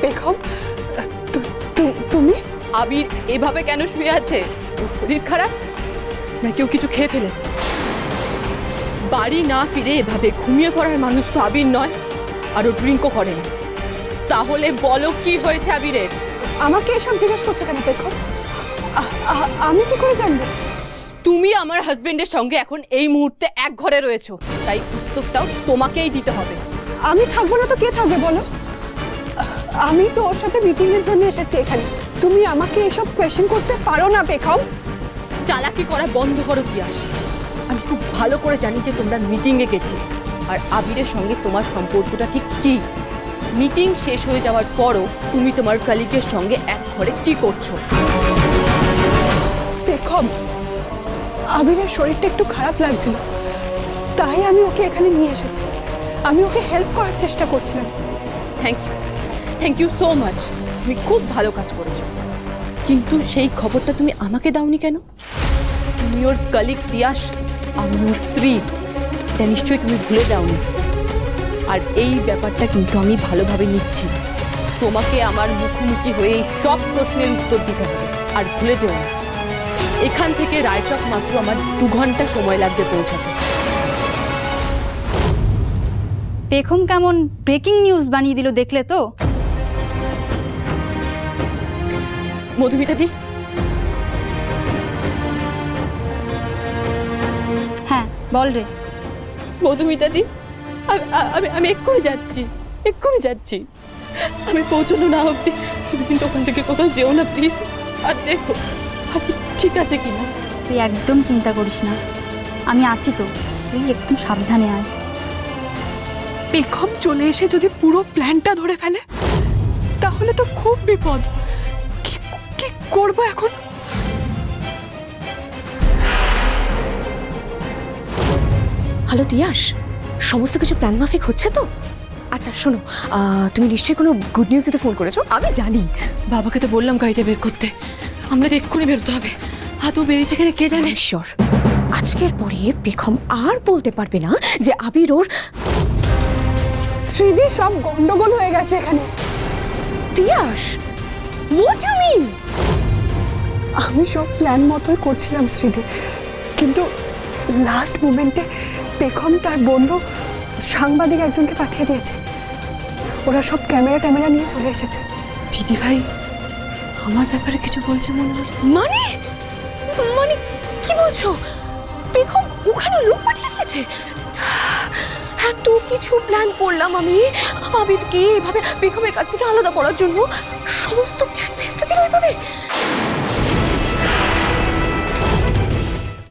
বেগম, তুমি? আবির এভাবে কেন শুয়ে আছে? ওর শরীর খারাপ না কেউ কিছু খেয়ে ফেলেছে? বাড়ি না ফিরে এভাবে ঘুমিয়ে পড়ার মানুষ তো আবির নয়, আর ও ড্রিঙ্কও করে না। তাহলে বলো কি হয়েছে আবিরের? আমাকে এসব জিজ্ঞেস করছো কেন বেগম? আমি কি করে জানবো? তুমি আমার হাজবেন্ডের সঙ্গে এখন এই মুহূর্তে এক ঘরে রয়েছো, তাই উত্তরটাও তোমাকেই দিতে হবে। আমি থাকবো না তো কে থাকবে বলো? আমি তো ওর সাথে মিটিং এর জন্য এসেছি এখানে। তুমি আমাকে এসব কোয়েশ্চেন করতে পারো না বেগম। চালাকি করা বন্ধ করো তিয়াস। আমি খুব ভালো করে জানি যে তোমরা মিটিংয়ে গেছিলে, আর আবিরের সঙ্গে তোমার সম্পর্কটা ঠিক কি। মিটিং শেষ হয়ে যাওয়ার পরও তুমি তোমার কলিগের সঙ্গে এক ঘরে কি করছো? বেগম, আবিরের শরীরটা একটু খারাপ লাগছিল, তাই আমি ওকে এখানে নিয়ে এসেছি। আমি ওকে হেল্প করার চেষ্টা করছিলাম। Thank you so much. তুমি খুব ভালো কাজ করেছো, কিন্তু সেই খবরটা তুমি আমাকে দাওনি কেন? তুমি ওর কলিগ তিয়াস, আমি ওর স্ত্রী, এটা নিশ্চয়ই তুমি ভুলে যাওনি। আর এই ব্যাপারটা কিন্তু আমি ভালোভাবে নিচ্ছি। তোমাকে আমার মুখোমুখি হয়ে এই সব প্রশ্নের উত্তর দিতে হবে। আর ভুলে যেও না, এখান থেকে রায়চক মাত্র আমার 2 ঘন্টা সময় লাগবে পৌঁছাতে। পেখম কেমন ব্রেকিং নিউজ বানিয়ে দিল দেখলে তো? মধুমিতা দি, হ্যাঁ বল রে। মধুমিতা দি, আমি এক্ষুনি যাচ্ছি। আমি পৌঁছানো না অবধি তুমি কিন্তু ওখান থেকে কোথাও যেও না প্লিজ। আর দেখো আমি ঠিক আছে কিনা। তুই একদম চিন্তা করিস না, আমি আছি তো, তুই একটু সাবধানে আয়। বেগম চলে এসে যদি পুরো প্ল্যানটা ধরে ফেলে তাহলে তো খুব বিপদ। কি করব এখন? হ্যালো তিয়াস, সমস্ত কিছু প্ল্যান মাফিক হচ্ছে তো? আচ্ছা শোনো, তুমি নিশ্চয়ই কোনো গুড নিউজ দিতে ফোন করেছো। আমি জানি। বাবাকে তো বললাম গাড়িটা বের করতে, আমাদের এক্ষুনি বেরোতে হবে। আদৌ বেরিয়েছে কিনা কে জানে। শিওর আজকের পরে বেগম আর বলতে পারবে না যে আবির ওর। শ্রীদি, সব গন্ডগোল হয়ে গেছে এখানে। Tiyas, what you mean? আমি সব প্ল্যান মতোই করছিলাম শ্রীদি, কিন্তু লাস্ট মোমেন্টে বেগম তার বন্ধু সাংবাদিক একজনকে পাঠিয়ে দিয়েছে। ওরা সব ক্যামেরা নিয়ে চলে এসেছে। দিদি ভাই আমার ব্যাপারে কিছু বলছে মনে হয়। মানে মানে কি বলছো? বেগম ওখানে লোক পাঠিয়ে দিয়েছে? এত কিছু প্ল্যান করলাম আমি আবিরকে এভাবে বেগমের কাছ থেকে আলাদা করার জন্য, সমস্ত প্ল্যান ভেস্তে দিল এভাবে।